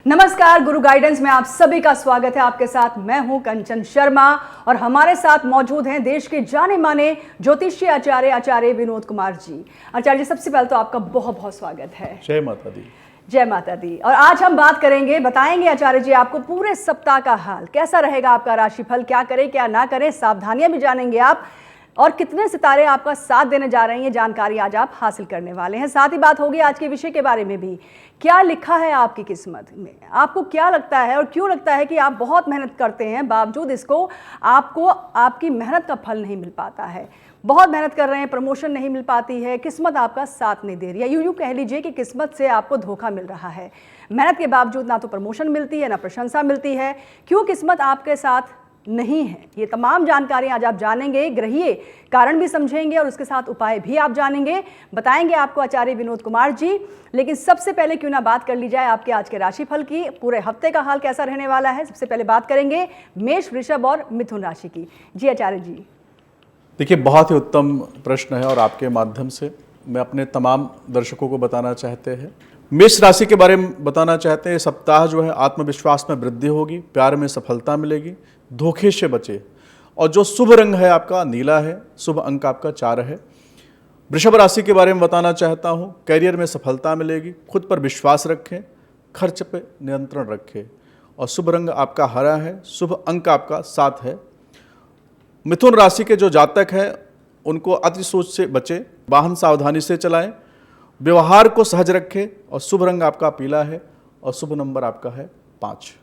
नमस्कार, गुरु गाइडेंस में आप सभी का स्वागत है। आपके साथ मैं हूं कंचन शर्मा और हमारे साथ मौजूद हैं देश के जाने माने ज्योतिषीय आचार्य विनोद कुमार जी। आचार्य जी, सबसे पहले तो आपका बहुत बहुत स्वागत है। जय माता दी। जय माता दी। और आज हम बात करेंगे, बताएंगे आचार्य जी आपको पूरे सप्ताह का हाल कैसा रहेगा, आपका राशिफल क्या करें क्या ना करें, सावधानियां भी जानेंगे आप, और कितने सितारे आपका साथ देने जा रहे हैं ये जानकारी आज आप हासिल करने वाले हैं। साथ ही बात होगी आज के विषय के बारे में भी, क्या लिखा है आपकी किस्मत में, आपको क्या लगता है और क्यों लगता है कि आप बहुत मेहनत करते हैं बावजूद इसको आपको आपकी मेहनत का फल नहीं मिल पाता है। बहुत मेहनत कर रहे हैं, प्रमोशन नहीं मिल पाती है, किस्मत आपका साथ नहीं दे रही है, यूं कह लीजिए कि किस्मत से आपको धोखा मिल रहा है। मेहनत के बावजूद ना तो प्रमोशन मिलती है ना प्रशंसा मिलती है। क्यों किस्मत आपके साथ नहीं है, ये तमाम जानकारी आज आप जानेंगे, ग्रहीय कारण भी समझेंगे और उसके साथ उपाय भी आप जानेंगे, बताएंगे आपको आचार्य विनोद कुमार जी। लेकिन सबसे पहले क्यों ना बात कर ली जाए आपके आज के राशिफल की, पूरे हफ्ते का हाल कैसा रहने वाला है। सबसे पहले बात करेंगे मेष, वृषभ और मिथुन राशि की। जी आचार्य जी। देखिए, बहुत ही उत्तम प्रश्न है और आपके माध्यम से मैं अपने तमाम दर्शकों को बताना चाहते हैं, मेष राशि के बारे में बताना चाहते हैं। सप्ताह जो है आत्मविश्वास में वृद्धि होगी, प्यार में सफलता मिलेगी, धोखे से बचे, और जो शुभ रंग है आपका नीला है, शुभ अंक आपका 4 है। वृषभ राशि के बारे में बताना चाहता हूँ, कैरियर में सफलता मिलेगी, खुद पर विश्वास रखें, खर्च पे नियंत्रण रखें, और शुभ रंग आपका हरा है, शुभ अंक आपका 7 है। मिथुन राशि के जो जातक हैं उनको अति सोच से बचें, वाहन सावधानी से चलाएं, व्यवहार को सहज रखें, और शुभ रंग आपका पीला है और शुभ नंबर आपका है 5।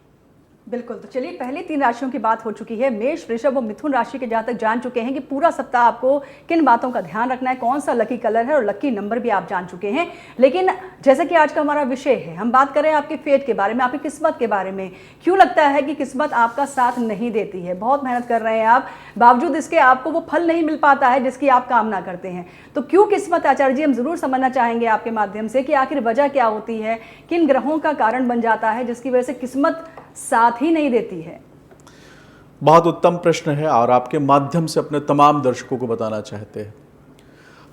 बिल्कुल, तो चलिए पहले 3 राशियों की बात हो चुकी है। मेष, वृषभ और मिथुन राशि के जातक जान चुके हैं कि पूरा सप्ताह आपको किन बातों का ध्यान रखना है, कौन सा लकी कलर है, और लकी नंबर भी आप जान चुके हैं। लेकिन जैसे कि आज का हमारा विषय है, हम बात करें आपके फेट के बारे में, आपकी किस्मत के बारे में। क्यों लगता है कि किस्मत आपका साथ नहीं देती है, बहुत मेहनत कर रहे हैं आप, बावजूद इसके आपको वो फल नहीं मिल पाता है जिसकी आप कामना करते हैं। तो क्यों किस्मत, आचार्य जी हम जरूर समझना चाहेंगे आपके माध्यम से कि आखिर वजह क्या होती है, किन ग्रहों का कारण बन जाता है जिसकी वजह से किस्मत साथ ही नहीं देती है। बहुत उत्तम प्रश्न है और आपके माध्यम से अपने तमाम दर्शकों को बताना चाहते हैं।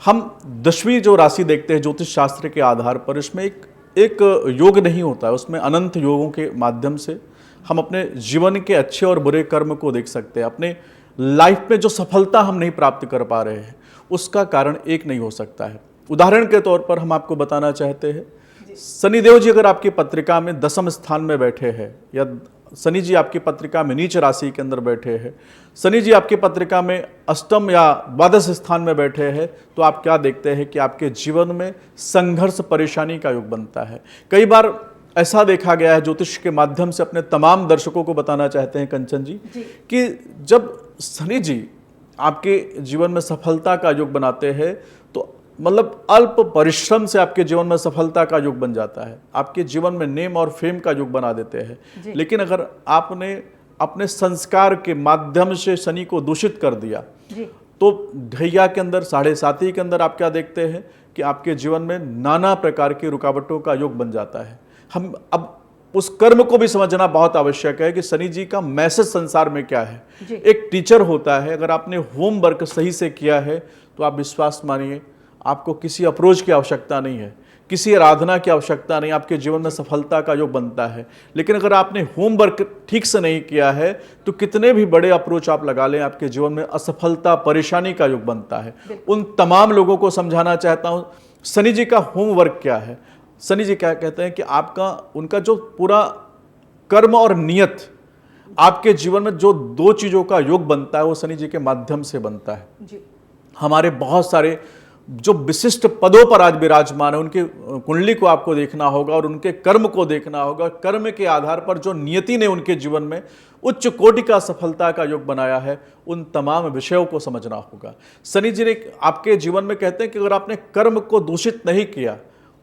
हम 10वीं जो राशि देखते हैं ज्योतिष शास्त्र के आधार पर, इसमें एक योग नहीं होता है, उसमें अनंत योगों के माध्यम से हम अपने जीवन के अच्छे और बुरे कर्म को देख सकते हैं। अपने लाइफ में जो सफलता हम नहीं प्राप्त कर पा रहे हैं उसका कारण एक नहीं हो सकता है। उदाहरण के तौर पर हम आपको बताना चाहते हैं, शनिदेव जी अगर आपकी पत्रिका में 10वें स्थान में बैठे हैं, या शनि जी आपकी पत्रिका में नीच राशि के अंदर बैठे हैं, शनि जी आपकी पत्रिका में अष्टम या द्वादश स्थान में बैठे हैं, तो आप क्या देखते हैं कि आपके जीवन में संघर्ष, परेशानी का योग बनता है। कई बार ऐसा देखा गया है, ज्योतिष के माध्यम से अपने तमाम दर्शकों को बताना चाहते हैं कंचन जी, कि जब शनि जी आपके जीवन में सफलता का योग बनाते हैं तो मतलब अल्प परिश्रम से आपके जीवन में सफलता का योग बन जाता है, आपके जीवन में नेम और फेम का योग बना देते हैं। लेकिन अगर आपने अपने संस्कार के माध्यम से शनि को दूषित कर दिया तो ढैया के अंदर, 7.5 के अंदर आप क्या देखते हैं कि आपके जीवन में नाना प्रकार की रुकावटों का योग बन जाता है। हम अब उस कर्म को भी समझना बहुत आवश्यक है कि शनि जी का मैसेज संसार में क्या है। एक टीचर होता है, अगर आपने होमवर्क सही से किया है तो आप विश्वास मानिए, आपको किसी अप्रोच की आवश्यकता नहीं है, किसी आराधना की आवश्यकता नहीं, आपके जीवन में सफलता का योग बनता है। लेकिन अगर आपने होमवर्क ठीक से नहीं किया है तो कितने भी बड़े अप्रोच आप लगा लें, आपके जीवन में असफलता, परेशानी का योग बनता है। उन तमाम लोगों को समझाना चाहता हूं शनि जी का होमवर्क क्या है। शनि जी क्या कहते हैं कि आपका, उनका जो पूरा कर्म और नियत, आपके जीवन में जो 2 चीजों का योग बनता है वो शनि जी के माध्यम से बनता है। हमारे बहुत सारे जो विशिष्ट पदों पर आज विराजमान है, उनकी कुंडली को आपको देखना होगा और उनके कर्म को देखना होगा। कर्म के आधार पर जो नियति ने उनके जीवन में उच्च कोटि का सफलता का योग बनाया है, उन तमाम विषयों को समझना होगा। शनि जी ने आपके जीवन में कहते हैं कि अगर आपने कर्म को दूषित नहीं किया,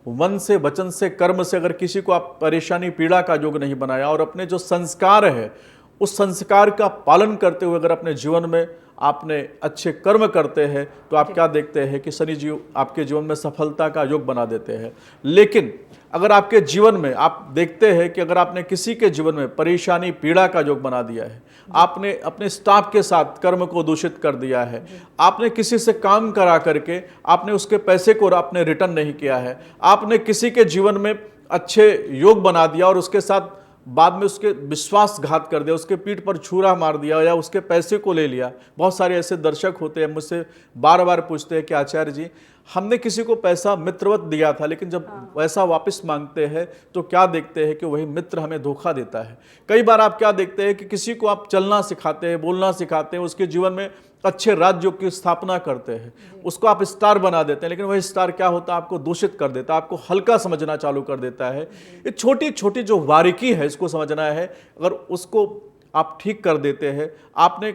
मन से, वचन से, कर्म से अगर किसी को आप परेशानी, पीड़ा का योग नहीं बनाया, और अपने जो संस्कार है उस संस्कार का पालन करते हुए अगर अपने जीवन में आपने अच्छे कर्म करते हैं, तो आप क्या देखते हैं कि शनि जी आपके जीवन में सफलता का योग बना देते हैं। लेकिन अगर आपके जीवन में आप देखते हैं कि अगर आपने किसी के जीवन में परेशानी, पीड़ा का योग बना दिया है, आपने अपने स्टाफ के साथ कर्म को दूषित कर दिया है, आपने किसी से काम करा करके आपने उसके पैसे को आपने रिटर्न नहीं किया है, आपने किसी के जीवन में अच्छे योग बना दिया और उसके साथ बाद में उसके विश्वासघात कर दिया, उसके पीठ पर छुरा मार दिया या उसके पैसे को ले लिया। बहुत सारे ऐसे दर्शक होते हैं, मुझसे बार बार पूछते हैं कि आचार्य जी, हमने किसी को पैसा मित्रवत दिया था, लेकिन जब पैसा वापस मांगते हैं तो क्या देखते हैं कि वही मित्र हमें धोखा देता है। कई बार आप क्या देखते हैं कि किसी को आप चलना सिखाते हैं, बोलना सिखाते हैं, उसके जीवन में अच्छे राज्यों की स्थापना करते हैं, उसको आप स्टार बना देते हैं, लेकिन वही स्टार क्या होता है, आपको दूषित कर देता है, आपको हल्का समझना चालू कर देता है। ये छोटी छोटी जो बारीकी है इसको समझना है। अगर उसको आप ठीक कर देते हैं, आपने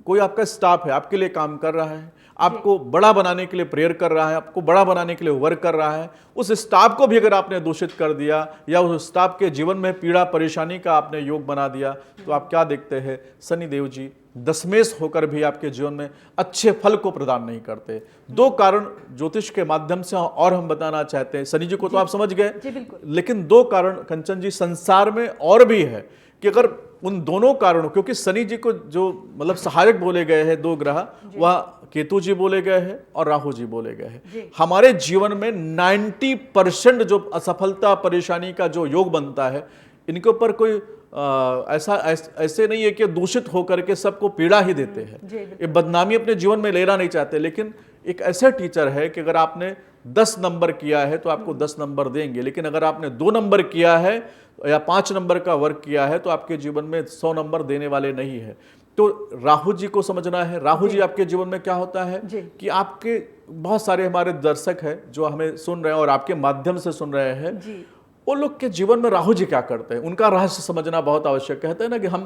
कोई आपका स्टाफ है, आपके लिए काम कर रहा है, आपको बड़ा बनाने के लिए प्रेयर कर रहा है, आपको बड़ा बनाने के लिए वर्क कर रहा है, उस स्टाफ को भी अगर आपने दूषित कर दिया या उस स्टाफ के जीवन में पीड़ा परेशानी का आपने योग बना दिया, तो आप क्या देखते हैं, शनिदेव जी दशमेश होकर भी आपके जीवन में अच्छे फल को प्रदान नहीं करते। दो कारण ज्योतिष के माध्यम से और हम बताना चाहते हैं। शनि जी को तो आप समझ गए, लेकिन दो कारण कंचन जी संसार में और भी है कि अगर उन दोनों कारणों, क्योंकि शनि जी को जो मतलब सहायक बोले गए हैं दो ग्रह, वह केतु जी बोले गए हैं और राहु जी बोले गए हैं। हमारे जीवन में 90% जो असफलता परेशानी का जो योग बनता है, इनके ऊपर कोई ऐसे नहीं है कि दूषित होकर के सबको पीड़ा ही देते हैं, ये बदनामी अपने जीवन में लेना नहीं चाहते। लेकिन एक ऐसा टीचर है कि अगर आपने 10 नंबर किया है तो आपको 10 नंबर देंगे, लेकिन अगर आपने 2 नंबर किया है या 5 नंबर का वर्क किया है तो आपके जीवन में 100 नंबर देने वाले नहीं है। तो राहु जी को समझना है। राहु जी आपके जीवन में क्या होता है कि आपके बहुत सारे हमारे दर्शक हैं जो हमें सुन रहे हैं और आपके माध्यम से सुन रहे हैं, वो लोग के जीवन में राहु जी क्या करते हैं, उनका रहस्य समझना बहुत आवश्यक। कहते हैं ना कि हम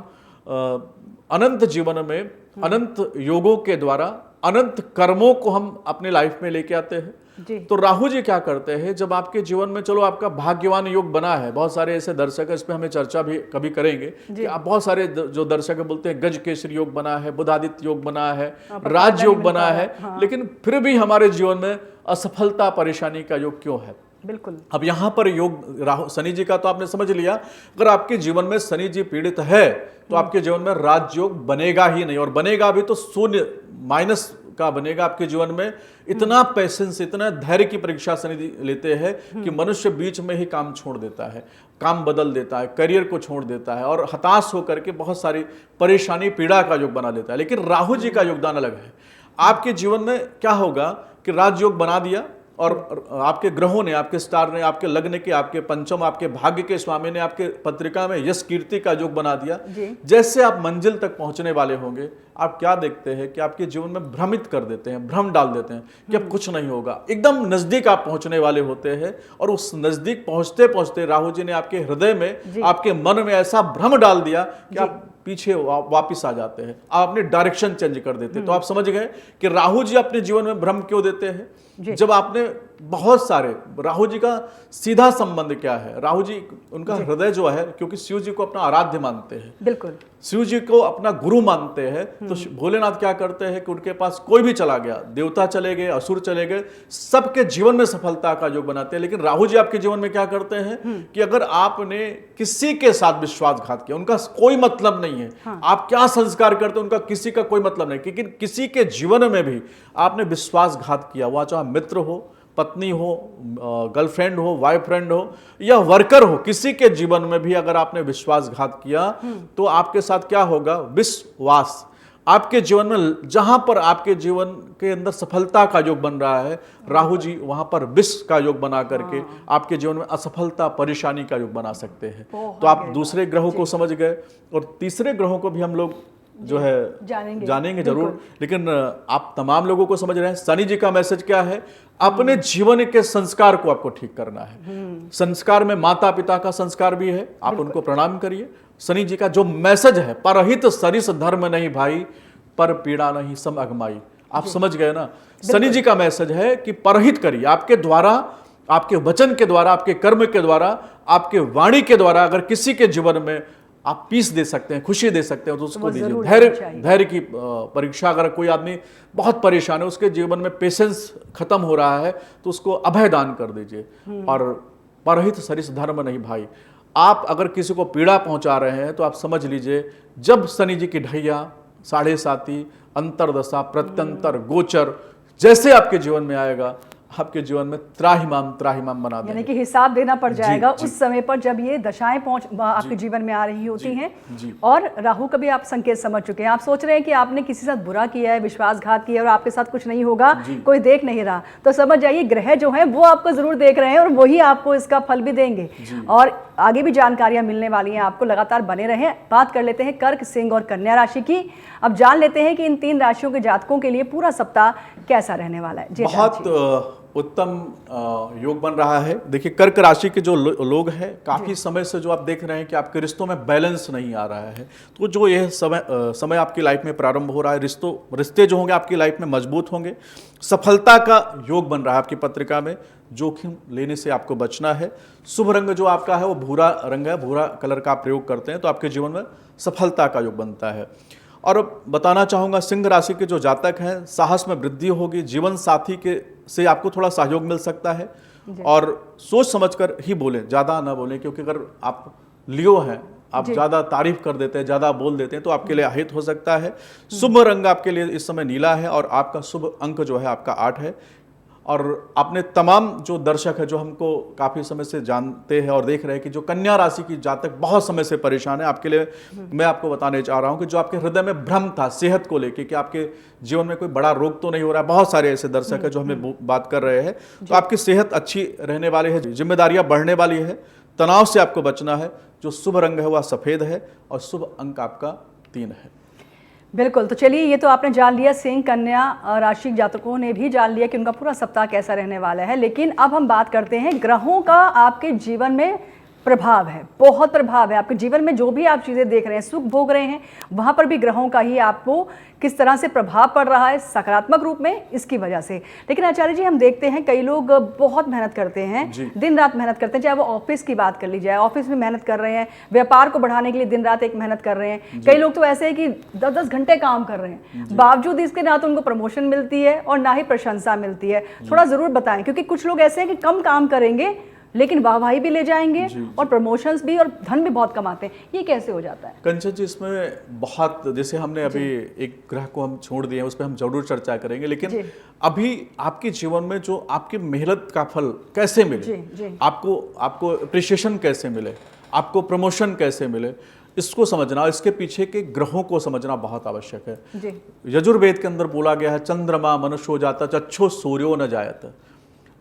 अनंत जीवन में अनंत योगों के द्वारा अनंत कर्मों को हम अपने लाइफ में लेके आते हैं। तो राहु जी क्या करते हैं, जब आपके जीवन में, चलो आपका भाग्यवान योग बना है, बहुत सारे ऐसे दर्शक है, इस पे हमें चर्चा भी कभी करेंगे कि आप बहुत सारे जो दर्शक बोलते हैं गज केसरी योग बना है, बुधादित्य योग बना है, राज योग बना है, लेकिन फिर भी हमारे जीवन में असफलता परेशानी का योग क्यों है। बिल्कुल। अब यहाँ पर योग राहु शनि जी का तो आपने समझ लिया। अगर आपके जीवन में शनि जी पीड़ित है तो आपके जीवन में राजयोग बनेगा ही नहीं, और बनेगा भी तो शून्य माइनस का बनेगा। आपके जीवन में इतना पेशेंस, इतना धैर्य की परीक्षा शनि लेते हैं कि मनुष्य बीच में ही काम छोड़ देता है, काम बदल देता है, करियर को छोड़ देता है और हताश होकर के बहुत सारी परेशानी पीड़ा का योग बना देता है। लेकिन राहु जी का योगदान अलग है। आपके जीवन में क्या होगा कि राजयोग बना दिया और आपके ग्रहों ने, आपके स्टार ने, आपके लग्न के, आपके पंचम, आपके भाग्य के स्वामी ने आपके पत्रिका में यश कीर्ति का योग बना दिया। जैसे आप मंजिल तक पहुंचने वाले होंगे, आप क्या देखते हैं कि आपके जीवन में भ्रमित कर देते हैं, भ्रम डाल देते हैं कि अब कुछ नहीं होगा। एकदम नजदीक आप पहुंचने वाले होते हैं और उस नजदीक पहुंचते पहुंचते राहु जी ने आपके हृदय में, आपके मन में ऐसा भ्रम डाल दिया कि आप पीछे वापिस आ जाते हैं, आप अपनी डायरेक्शन चेंज कर देते हैं। तो आप समझ गए कि राहु जी अपने जीवन में भ्रम क्यों देते हैं। जब आपने बहुत सारे, राहु जी का सीधा संबंध क्या है, राहु जी उनका हृदय जो है, क्योंकि शिव जी को अपना आराध्य मानते हैं, बिल्कुल शिव जी को अपना गुरु मानते हैं, तो भोलेनाथ क्या करते हैं कि उनके पास कोई भी चला गया, देवता चले गए, असुर चले गए, सबके जीवन में सफलता का योग बनाते हैं। लेकिन राहु जी आपके जीवन में क्या करते हैं कि अगर आपने किसी के साथ विश्वासघात किया, उनका कोई मतलब नहीं है, आप क्या संस्कार करते हैं उनका किसी का कोई मतलब नहीं, लेकिन किसी के जीवन में भी आपने विश्वासघात किया, वह चाहे मित्र हो, पत्नी हो, गर्लफ्रेंड हो, वाइफ फ्रेंड हो या वर्कर हो, किसी के जीवन में भी अगर आपने विश्वासघात किया तो आपके साथ क्या होगा, विश्वास आपके जीवन में, जहां पर आपके जीवन के अंदर सफलता का योग बन रहा है, राहु जी वहां पर विष का योग बना करके आपके जीवन में असफलता परेशानी का योग बना सकते हैं। तो आप दूसरे ग्रहों को समझ गए, और तीसरे ग्रहों को भी हम लोग जो है जानेंगे जरूर, लेकिन आप तमाम लोगों को समझ रहे हैं। शनि जी का मैसेज क्या है, अपने जीवन के संस्कार को आपको ठीक करना है। संस्कार में माता पिता का संस्कार भी है, आप उनको प्रणाम करिए। शनि जी का जो मैसेज है, परहित सरिस धर्म नहीं भाई, पर पीड़ा नहीं सम अगमाई। आप समझ गए ना, शनि जी का मैसेज है कि परहित करिए, आपके द्वारा, आपके वचन के द्वारा, आपके कर्म के द्वारा, आपके वाणी के द्वारा अगर किसी के जीवन में आप पीस दे सकते हैं, खुशी दे सकते हैं तो उसको दीजिए। धैर्य की परीक्षा, अगर कोई आदमी बहुत परेशान है, उसके जीवन में पेशेंस खत्म हो रहा है, तो उसको अभय दान कर दीजिए। और परहित सरिस धर्म नहीं भाई, आप अगर किसी को पीड़ा पहुंचा रहे हैं तो आप समझ लीजिए, जब शनि जी की ढैया, साढ़े साती, अंतरदशा, प्रत्यंतर, गोचर जैसे आपके जीवन में आएगा, आपके जीवन में त्राहिमाम त्राहिमाम बना देंगे। यानी कि हिसाब देना पड़ जाएगा जी। उस समय पर जब ये दशाएं आपके जीवन में आ रही होती हैं। जी। और राहु का भी आप संकेत समझ चुके हैं। आप सोच रहे हैं कि आपने किसी के साथ बुरा किया है, विश्वासघात किया है और आपके साथ कुछ नहीं होगा, कोई देख नहीं रहा, तो समझ जाइए ग्रह जो है वो आपको जरूर देख रहे हैं और वही आपको इसका फल भी देंगे। और आगे भी जानकारियां मिलने वाली हैं आपको, लगातार बने रहें। बात कर लेते हैं कर्क, सिंह और कन्या राशि की। अब जान लेते हैं कि इन 3 राशियों के जातकों के लिए पूरा सप्ताह कैसा रहने वाला है। जी, बहुत उत्तम योग बन रहा है। देखिए, कर्क राशि के जो लोग हैं, काफी समय से जो आप देख रहे हैं कि आपके रिश्तों में बैलेंस नहीं आ रहा है, तो जो यह समय आपकी लाइफ में प्रारंभ हो रहा है, रिश्ते जो होंगे आपकी लाइफ में मजबूत होंगे। सफलता का योग बन रहा है आपकी पत्रिका में। जोखिम लेने से आपको बचना है। शुभ रंग जो आपका है वो भूरा रंग है, भूरा कलर का आप प्रयोग करते हैं तो आपके जीवन में सफलता का योग बनता है। और बताना चाहूँगा, सिंह राशि के जो जातक हैं, साहस में वृद्धि होगी। जीवन साथी से आपको थोड़ा सहयोग मिल सकता है और सोच समझकर ही बोलें, ज़्यादा ना बोलें, क्योंकि अगर आप लियो हैं, आप ज़्यादा तारीफ कर देते हैं, ज़्यादा बोल देते हैं तो आपके लिए अहित हो सकता है। शुभ रंग आपके लिए इस समय नीला है और आपका शुभ अंक जो है आपका 8 है। और अपने तमाम जो दर्शक है, जो हमको काफ़ी समय से जानते हैं और देख रहे हैं कि जो कन्या राशि की जातक बहुत समय से परेशान है, आपके लिए मैं आपको बताने चाह रहा हूं कि जो आपके हृदय में भ्रम था सेहत को लेके कि आपके जीवन में कोई बड़ा रोग तो नहीं हो रहा है, बहुत सारे ऐसे दर्शक है जो हमें बात कर रहे हैं, तो आपकी सेहत अच्छी रहने वाली है, जिम्मेदारियां बढ़ने वाली है, तनाव से आपको बचना है। जो शुभ रंग है वह सफ़ेद है और शुभ अंक आपका 3 है। बिल्कुल, तो चलिए, ये तो आपने जान लिया, सिंह कन्या राशि जातकों ने भी जान लिया कि उनका पूरा सप्ताह कैसा रहने वाला है। लेकिन अब हम बात करते हैं ग्रहों का आपके जीवन में प्रभाव है, बहुत प्रभाव है आपके जीवन में। जो भी आप चीज़ें देख रहे हैं, सुख भोग रहे हैं, वहाँ पर भी ग्रहों का ही आपको किस तरह से प्रभाव पड़ रहा है सकारात्मक रूप में, इसकी वजह से। लेकिन आचार्य जी, हम देखते हैं कई लोग बहुत मेहनत करते हैं, दिन रात मेहनत करते हैं, चाहे वो ऑफिस की बात कर ली जाए, ऑफिस में मेहनत कर रहे हैं, व्यापार को बढ़ाने के लिए दिन रात एक मेहनत कर रहे हैं। कई लोग तो ऐसे हैं कि 10-10 घंटे काम कर रहे हैं, बावजूद इसके ना तो उनको प्रमोशन मिलती है और ना ही प्रशंसा मिलती है। थोड़ा ज़रूर बताएं, क्योंकि कुछ लोग ऐसे हैं कि कम काम करेंगे लेकिन वाहवाही भी ले जाएंगे और प्रमोशंस भी और धन भी बहुत कमाते हैं। ये कैसे हो जाता है? कंचन जी, इसमें बहुत, जैसे हमने अभी एक ग्रह को हम छोड़ दिए हैं, उस पर हम जरूर चर्चा करेंगे, लेकिन अभी आपके जीवन में जो आपकी मेहनत का फल कैसे मिले, आपको अप्रिशिएशन कैसे मिले, आपको प्रमोशन कैसे मिले, इसको समझना, इसके पीछे के ग्रहों को समझना बहुत आवश्यक है। यजुर्वेद के अंदर बोला गया है, चंद्रमा मनुष्यो जाता चक्षु सूर्यो न जायत।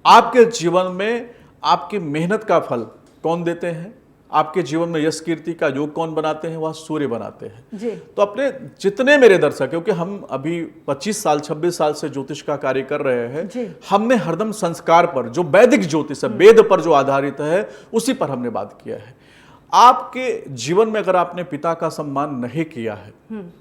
आपके जीवन में आपकी मेहनत का फल कौन देते हैं, आपके जीवन में यश कीर्ति का योग कौन बनाते हैं, वह सूर्य बनाते हैं। तो अपने जितने मेरे दर्शक, क्योंकि हम अभी 25 साल 26 साल से ज्योतिष का कार्य कर रहे हैं, हमने हरदम संस्कार पर, जो वैदिक ज्योतिष है, वेद पर जो आधारित है, उसी पर हमने बात किया है। आपके जीवन में अगर आपने पिता का सम्मान नहीं किया है,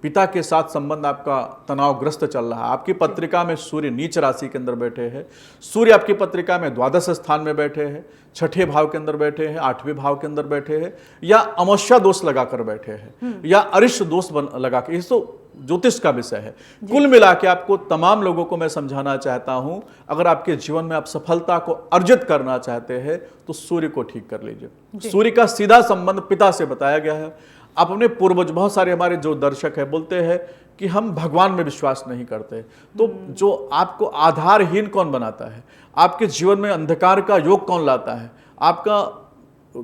पिता के साथ संबंध आपका तनावग्रस्त चल रहा है, आपकी पत्रिका में सूर्य नीच राशि के अंदर बैठे हैं, सूर्य आपकी पत्रिका में द्वादश स्थान में बैठे हैं, छठे भाव के अंदर बैठे हैं, 8वें भाव के अंदर बैठे हैं, या अमावस्या दोष लगाकर बैठे हैं, या अरिष्ट दोष लगा के, इस तो ज्योतिष का विषय है। कुल मिला के आपको, तमाम लोगों को मैं समझाना चाहता हूं, अगर आपके जीवन में आप सफलता को अर्जित करना चाहते हैं तो सूर्य को ठीक कर लीजिए। सूर्य का सीधा संबंध पिता से बताया गया है। आप अपने पूर्वज, बहुत सारे हमारे जो दर्शक है बोलते हैं कि हम भगवान में विश्वास नहीं करते, तो जो आपको आधारहीन कौन बनाता है, आपके जीवन में अंधकार का योग कौन लाता है, आपका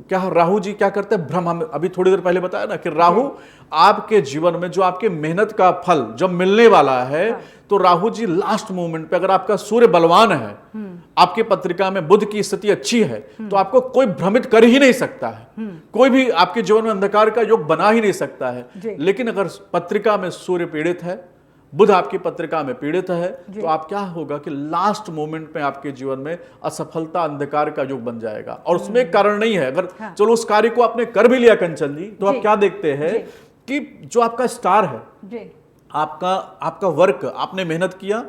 क्या राहु जी क्या करते हैं, भ्रम। हम अभी थोड़ी देर पहले बताया ना कि राहु आपके जीवन में जो आपके मेहनत का फल जब मिलने वाला है, तो राहु जी लास्ट मोमेंट पे, अगर आपका सूर्य बलवान है, आपकी पत्रिका में बुध की स्थिति अच्छी है, तो आपको कोई भ्रमित कर ही नहीं सकता है, कोई भी आपके जीवन में अंधकार का योग बना ही नहीं सकता है। लेकिन अगर पत्रिका में सूर्य पीड़ित है, बुध आपकी पत्रिका में पीड़ित है, तो आप क्या होगा कि लास्ट मोमेंट में आपके जीवन में असफलता, अंधकार का युग बन जाएगा। और उसमें एक कारण नहीं है, अगर चलो उस कार्य को आपने कर भी लिया कंचन जी, तो आप क्या देखते हैं कि जो आपका स्टार है, आपका वर्क, आपने मेहनत किया,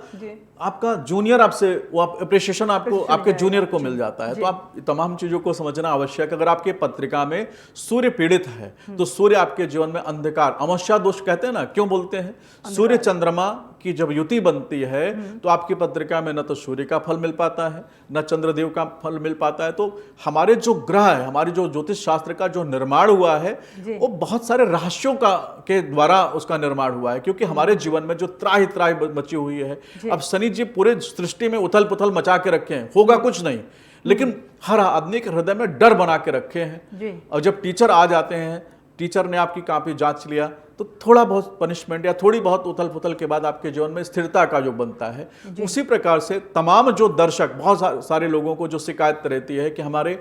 आपका जूनियर आपसे वो अप्रिशिएशन आपको आपके जूनियर को मिल जाता है। तो आप तमाम चीजों को समझना आवश्यक। अगर आपके पत्रिका में सूर्य पीड़ित है, तो सूर्य आपके जीवन में अंधकार, अमावस्या दोष कहते हैं ना, क्यों बोलते हैं, सूर्य चंद्रमा की जब युति बनती है तो आपकी पत्रिका में न तो सूर्य का फल मिल पाता है, न चंद्रदेव का फल मिल पाता है। तो हमारे जो ग्रह है, हमारी जो ज्योतिष शास्त्र का जो निर्माण हुआ है, वो बहुत सारे रहस्यों के द्वारा उसका निर्माण हुआ है। क्योंकि हमारे जीवन में जो त्राहि त्राहि मची हुई है, अब शनि शनि जी पूरे सृष्टि में उथल पुथल मचा के रखे हैं, होगा कुछ नहीं, लेकिन हर आदमी के हृदय में डर बना के रखे हैं। जी। और जब टीचर आ जाते हैं, टीचर ने आपकी कॉपी जांच लिया, तो थोड़ा बहुत पनिशमेंट या थोड़ी बहुत उथल पुथल के बाद आपके जीवन में स्थिरता का योग बनता है। उसी प्रकार से तमाम जो दर्शक, बहुत सारे लोगों को जो शिकायत रहती है कि हमारे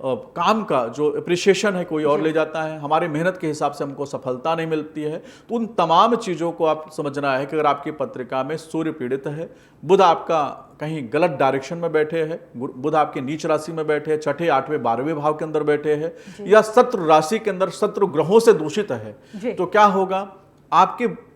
काम का जो अप्रिसिएशन है कोई और ले जाता है, हमारे मेहनत के हिसाब से हमको सफलता नहीं मिलती है, तो उन तमाम चीज़ों को आप समझना है कि अगर आपकी पत्रिका में सूर्य पीड़ित है, बुध आपका कहीं गलत डायरेक्शन में बैठे हैं, बुध आपके नीच राशि में बैठे हैं, छठे, आठवें, 12वें भाव के अंदर बैठे हैं, या शत्रु राशि के अंदर शत्रु ग्रहों से दूषित है, तो क्या होगा,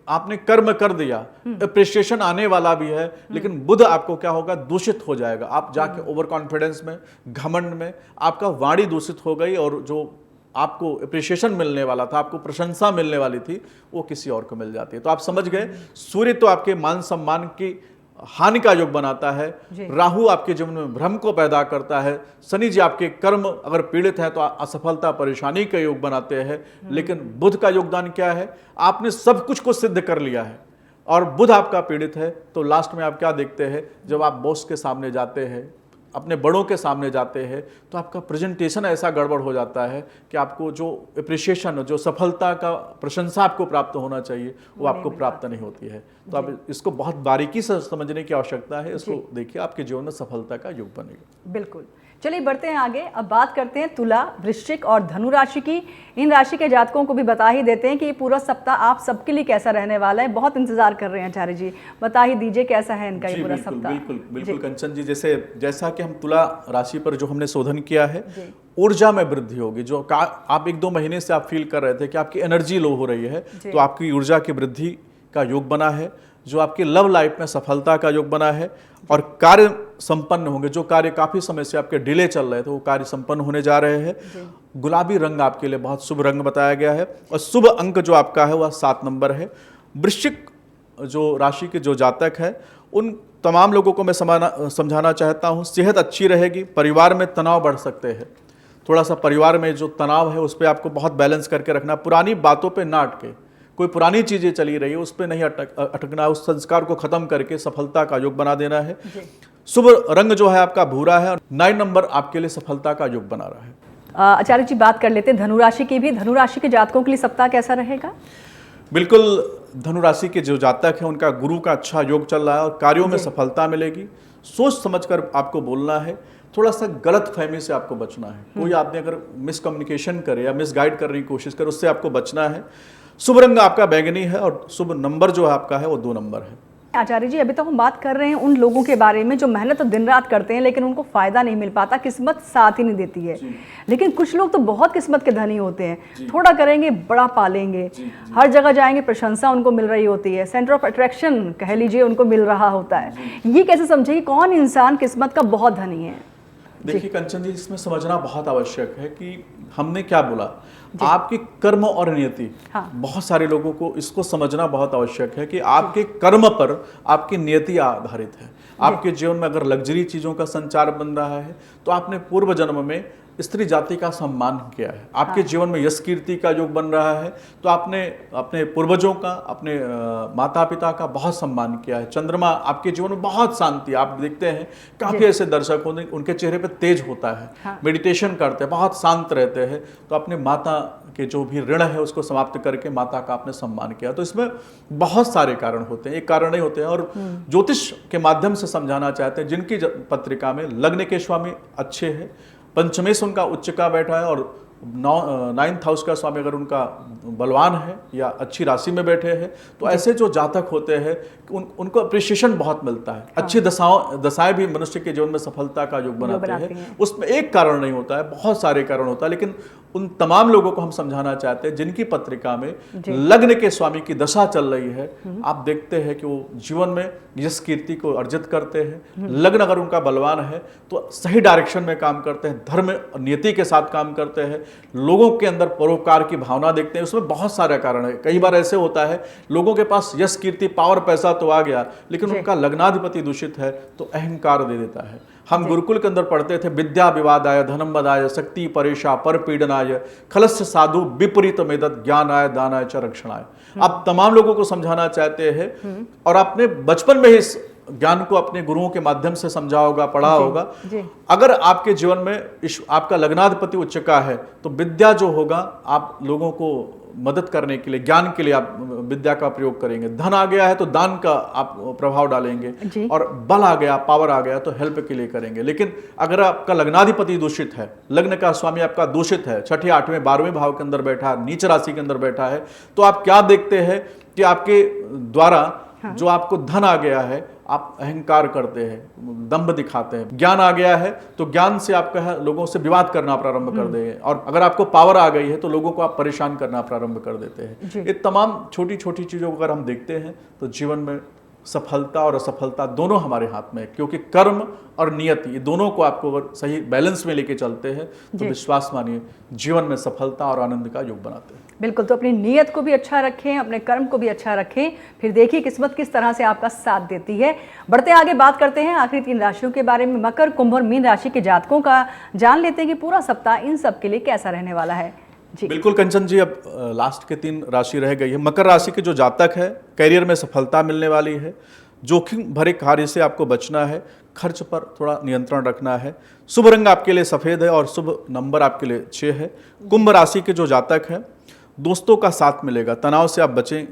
आपने कर्म कर दिया, अप्रिसिएशन आने वाला भी है, लेकिन बुध आपको क्या होगा, दूषित हो जाएगा। आप जाके ओवर कॉन्फिडेंस में, घमंड में, आपका वाणी दूषित हो गई, और जो आपको अप्रिसिएशन मिलने वाला था, आपको प्रशंसा मिलने वाली थी, वो किसी और को मिल जाती है। तो आप समझ गए, सूर्य तो आपके मान सम्मान की हानि का योग बनाता है, राहु आपके जीवन में भ्रम को पैदा करता है, शनि जी आपके कर्म अगर पीड़ित है तो असफलता परेशानी का योग बनाते हैं, लेकिन बुध का योगदान क्या है, आपने सब कुछ को सिद्ध कर लिया है, और बुध आपका पीड़ित है, तो लास्ट में आप क्या देखते हैं, जब आप बॉस के सामने जाते हैं, अपने बड़ों के सामने जाते हैं, तो आपका प्रेजेंटेशन ऐसा गड़बड़ हो जाता है कि आपको जो अप्रिसिएशन, जो सफलता का प्रशंसा आपको प्राप्त होना चाहिए, वो आपको प्राप्त नहीं होती है। तो आप इसको बहुत बारीकी से समझने की आवश्यकता है, इसको देखिए, आपके जीवन में सफलता का योग बनेगा। बिल्कुल। चलिए बढ़ते हैं आगे। अब बात करते हैं तुला, वृश्चिक और धनु राशि की। इन राशि के जातकों को भी बता ही देते हैं कि ये पूरा सप्ताह आप सबके लिए कैसा रहने वाला है। बहुत इंतजार कर रहे हैं आचार्य जी, बता ही दीजिए कैसा है इनका ये पूरा सप्ताह। बिल्कुल कंचन जी, जैसा कि हम तुला राशि पर जो हमने शोधन किया है, ऊर्जा में वृद्धि होगी। जो आप 1-2 महीने से आप फील कर रहे थे कि आपकी एनर्जी लो हो रही है, तो आपकी ऊर्जा की वृद्धि का योग बना है। जो आपकी लव लाइफ में सफलता का योग बना है, और कार्य संपन्न होंगे। जो कार्य काफी समय से आपके डिले चल रहे थे, वो कार्य संपन्न होने जा रहे हैं। गुलाबी रंग आपके लिए बहुत शुभ रंग बताया गया है, और शुभ अंक जो आपका है वह 7 नंबर है। वृश्चिक जो राशि के जो जातक है, उन तमाम लोगों को मैं समझाना चाहता हूँ, सेहत अच्छी रहेगी, परिवार में तनाव बढ़ सकते हैं। थोड़ा सा परिवार में जो तनाव है उस पर आपको बहुत बैलेंस करके रखना, पुरानी बातों पे ना अटके, कोई पुरानी चीजें चली रही है उस पर नहीं अटकना, उस संस्कार को खत्म करके सफलता का योग बना देना है। शुभ रंग जो है आपका भूरा है, और 9 नंबर आपके लिए सफलता का योग बना रहा है। आचार्य जी बात कर लेते हैं धनु राशि की भी। धनु राशि के जातकों के लिए सप्ताह कैसा रहेगा? बिल्कुल, धनु राशि के जो जातक है उनका गुरु का अच्छा योग चल रहा है, और कार्यों में सफलता मिलेगी। सोच समझकर आपको बोलना है, थोड़ा सा गलत फहमी से आपको बचना है। कोई आपने अगर मिसकम्युनिकेशन करे या मिसगाइड करने की कोशिश करे, उससे आपको बचना है। शुभ रंग आपका बैंगनी है, और शुभ नंबर जो है आपका है वो 2 नंबर है। आचार्य जी, अभी तो हम बात कर रहे हैं उन लोगों के बारे में जो मेहनत दिन रात करते हैं, लेकिन उनको फायदा नहीं मिल पाता, किस्मत साथ ही नहीं देती है। लेकिन कुछ लोग तो बहुत किस्मत के धनी होते हैं, थोड़ा करेंगे बड़ा पालेंगे, हर जगह जाएंगे प्रशंसा उनको मिल रही होती है, सेंटर ऑफ अट्रैक्शन कह लीजिए उनको मिल रहा होता है। ये कैसे समझे कि कौन इंसान किस्मत का बहुत धनी है? देखिए कंचन जी, इसमें समझना बहुत आवश्यक है कि हमने क्या बोला, आपके कर्म और नियति। बहुत सारे लोगों को इसको समझना बहुत आवश्यक है कि आपके कर्म पर आपकी नियति आधारित है। आपके जीवन में अगर लग्जरी चीजों का संचार बन रहा है, तो आपने पूर्व जन्म में स्त्री जाति का सम्मान किया है। आपके जीवन में यश कीर्ति का योग बन रहा है, तो आपने अपने पूर्वजों का, अपने माता पिता का बहुत सम्मान किया है। चंद्रमा आपके जीवन में बहुत शांति, आप देखते हैं काफी ऐसे दर्शक होते हैं उनके चेहरे पे तेज होता है, मेडिटेशन करते हैं, बहुत शांत रहते हैं। तो अपने माता के जो भी ऋण है उसको समाप्त करके माता का आपने सम्मान किया। तो इसमें बहुत सारे कारण होते हैं, एक कारण नहीं होते हैं। और ज्योतिष के माध्यम से समझाना चाहते हैं, जिनकी पत्रिका में लग्न के स्वामी अच्छे हैं, पंचमेश उनका उच्च का बैठा है, और 9th हाउस का स्वामी अगर उनका बलवान है या अच्छी राशि में बैठे हैं, तो ऐसे जो जातक होते हैं उनको अप्रिसिएशन बहुत मिलता है। अच्छी दशाएं भी मनुष्य के जीवन में सफलता का योग बनाते हैं। उसमें एक कारण नहीं होता है, बहुत सारे कारण होता है। लेकिन उन तमाम लोगों को हम समझाना चाहते हैं जिनकी पत्रिका में लग्न के स्वामी की दशा चल रही है, आप देखते हैं कि वो जीवन में यश कीर्ति को अर्जित करते हैं। लग्न अगर उनका बलवान है तो सही डायरेक्शन में काम करते हैं, धर्म नीति के साथ काम करते हैं, लोगों के अंदर परोपकार की भावना देखते हैं। उसमें बहुत सारे कारण है। कई बार ऐसे होता है लोगों के पास यश कीर्ति पावर पैसा तो आ गया, लेकिन उनका लग्नाधिपति दूषित है तो अहंकार दे देता है। हम गुरुकुल के अंदर पढ़ते थे, विद्या विवादाय धनम बदाय शक्ति परेशा पर पीड़नाय खलस्य साधु विपरीत मेदत ज्ञानाय दानाय च रक्षणाय। आप तमाम लोगों को समझाना चाहते हैं, और आपने बचपन में ही ज्ञान को अपने गुरुओं के माध्यम से समझा होगा, पढ़ा होगा। जी। अगर आपके जीवन में आपका लग्नाधिपति उच्च का है तो विद्या जो होगा, आप लोगों को मदद करने के लिए, ज्ञान के लिए आप विद्या का प्रयोग करेंगे। धन आ गया है तो दान का आप प्रभाव डालेंगे जी। और बल आ गया, पावर आ गया तो हेल्प के लिए करेंगे। लेकिन अगर आपका लग्नाधिपति दूषित है, लग्न का स्वामी आपका दूषित है, छठे, आठवें, 12वें भाव के अंदर बैठा है, नीच राशि के अंदर बैठा है, तो आप क्या देखते हैं कि आपके द्वारा जो आपको धन आ गया है, आप अहंकार करते हैं, दंभ दिखाते हैं। ज्ञान आ गया है तो ज्ञान से आप लोगों से विवाद करना प्रारंभ कर देंगे, और अगर आपको पावर आ गई है तो लोगों को आप परेशान करना प्रारंभ कर देते हैं। ये तमाम छोटी छोटी चीजों को अगर हम देखते हैं तो जीवन में सफलता और असफलता दोनों हमारे हाथ में है, क्योंकि कर्म और नियति ये दोनों को आपको अगर सही बैलेंस में लेके चलते हैं तो विश्वास मानिए जीवन में सफलता और आनंद का योग बनाते हैं। बिल्कुल, तो अपनी नीयत को भी अच्छा रखें, अपने कर्म को भी अच्छा रखें, फिर देखिए किस्मत किस तरह से आपका साथ देती है। बढ़ते आगे बात करते हैं आखिरी 3 राशियों के बारे में। मकर, कुंभ और मीन राशि के जातकों का जान लेते हैं कि पूरा सप्ताह इन सब के लिए कैसा रहने वाला है। जी बिल्कुल कंचन जी, अब लास्ट के 3 राशि रह गई है। मकर राशि के जो जातक है, करियर में सफलता मिलने वाली है, जोखिम भरे कार्य से आपको बचना है, खर्च पर थोड़ा नियंत्रण रखना है। शुभ रंग आपके लिए सफेद है और शुभ नंबर आपके लिए 6 है। कुंभ राशि के जो जातक है, दोस्तों का साथ मिलेगा, तनाव से आप बचें,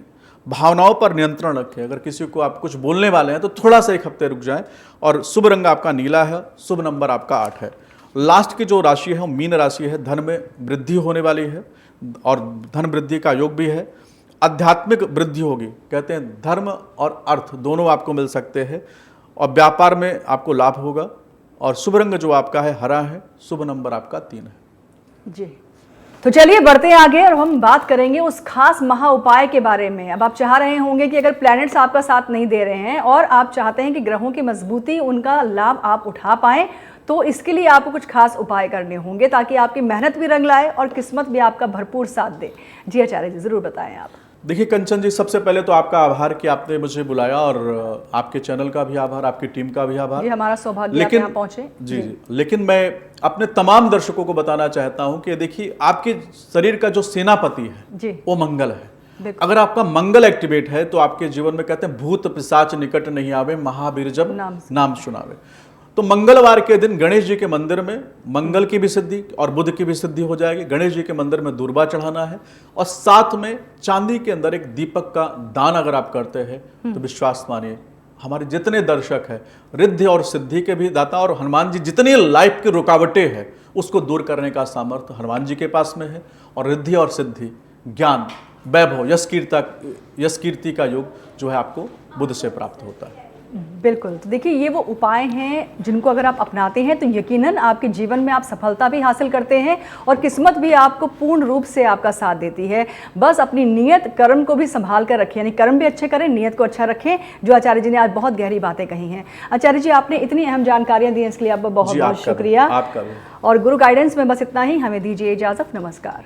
भावनाओं पर नियंत्रण रखें। अगर किसी को आप कुछ बोलने वाले हैं तो थोड़ा सा 1 हफ्ते रुक जाएं। और शुभ रंग आपका नीला है, शुभ नंबर आपका 8 है। लास्ट की जो राशि है वो मीन राशि है। धन में वृद्धि होने वाली है और धन वृद्धि का योग भी है। आध्यात्मिक वृद्धि होगी, कहते हैं धर्म और अर्थ दोनों आपको मिल सकते हैं, और व्यापार में आपको लाभ होगा। और शुभ रंग जो आपका है हरा है, शुभ नंबर आपका 3 है। जी, तो चलिए बढ़ते हैं आगे और हम बात करेंगे उस खास महा उपाय के बारे में। अब आप चाह रहे होंगे कि अगर प्लैनेट्स आपका साथ नहीं दे रहे हैं और आप चाहते हैं कि ग्रहों की मजबूती, उनका लाभ आप उठा पाएं, तो इसके लिए आपको कुछ खास उपाय करने होंगे ताकि आपकी मेहनत भी रंग लाए और किस्मत भी आपका भरपूर साथ दे। जी आचार्य जी, जरूर बताएं आप। देखिए कंचन जी, सबसे पहले तो आपका आभार कि आपने मुझे बुलाया, और आपके चैनल का भी आभार, आपकी टीम का भी आभार। जी, हमारा सौभाग्य आप यहाँ पहुंचे। जी, लेकिन मैं अपने तमाम दर्शकों को बताना चाहता हूं कि देखिए, आपके शरीर का जो सेनापति है जी, वो मंगल है। अगर आपका मंगल एक्टिवेट है तो आपके जीवन में, कहते हैं, भूत पिशाच निकट नहीं आवे, महावीर जब नाम सुनावे। तो मंगलवार के दिन गणेश जी के मंदिर में मंगल की भी सिद्धि और बुध की भी सिद्धि हो जाएगी। गणेश जी के मंदिर में दूर्वा चढ़ाना है, और साथ में चांदी के अंदर एक दीपक का दान अगर आप करते हैं तो विश्वास मानिए हमारे जितने दर्शक हैं, रिद्धि और सिद्धि के भी दाता, और हनुमान जी जितनी लाइफ की रुकावटें हैं उसको दूर करने का सामर्थ्य हनुमान जी के पास में है। और रिद्धि और सिद्धि, ज्ञान, वैभव, यश कीर्ति का योग जो है आपको बुध से प्राप्त होता है। बिल्कुल, तो देखिए ये वो उपाय हैं जिनको अगर आप अपनाते हैं तो यकीनन आपके जीवन में आप सफलता भी हासिल करते हैं और किस्मत भी आपको पूर्ण रूप से आपका साथ देती है। बस अपनी नियत, कर्म को भी संभाल कर रखें, यानी कर्म भी अच्छे करें, नियत को अच्छा रखें, जो आचार्य जी ने आज बहुत गहरी बातें कही हैं। आचार्य जी, आपने इतनी अहम जानकारियां दी, इसके लिए आपका बहुत बहुत शुक्रिया। आपका भी। और गुरु गाइडेंस में बस इतना ही, हमें दीजिए इजाजत। नमस्कार।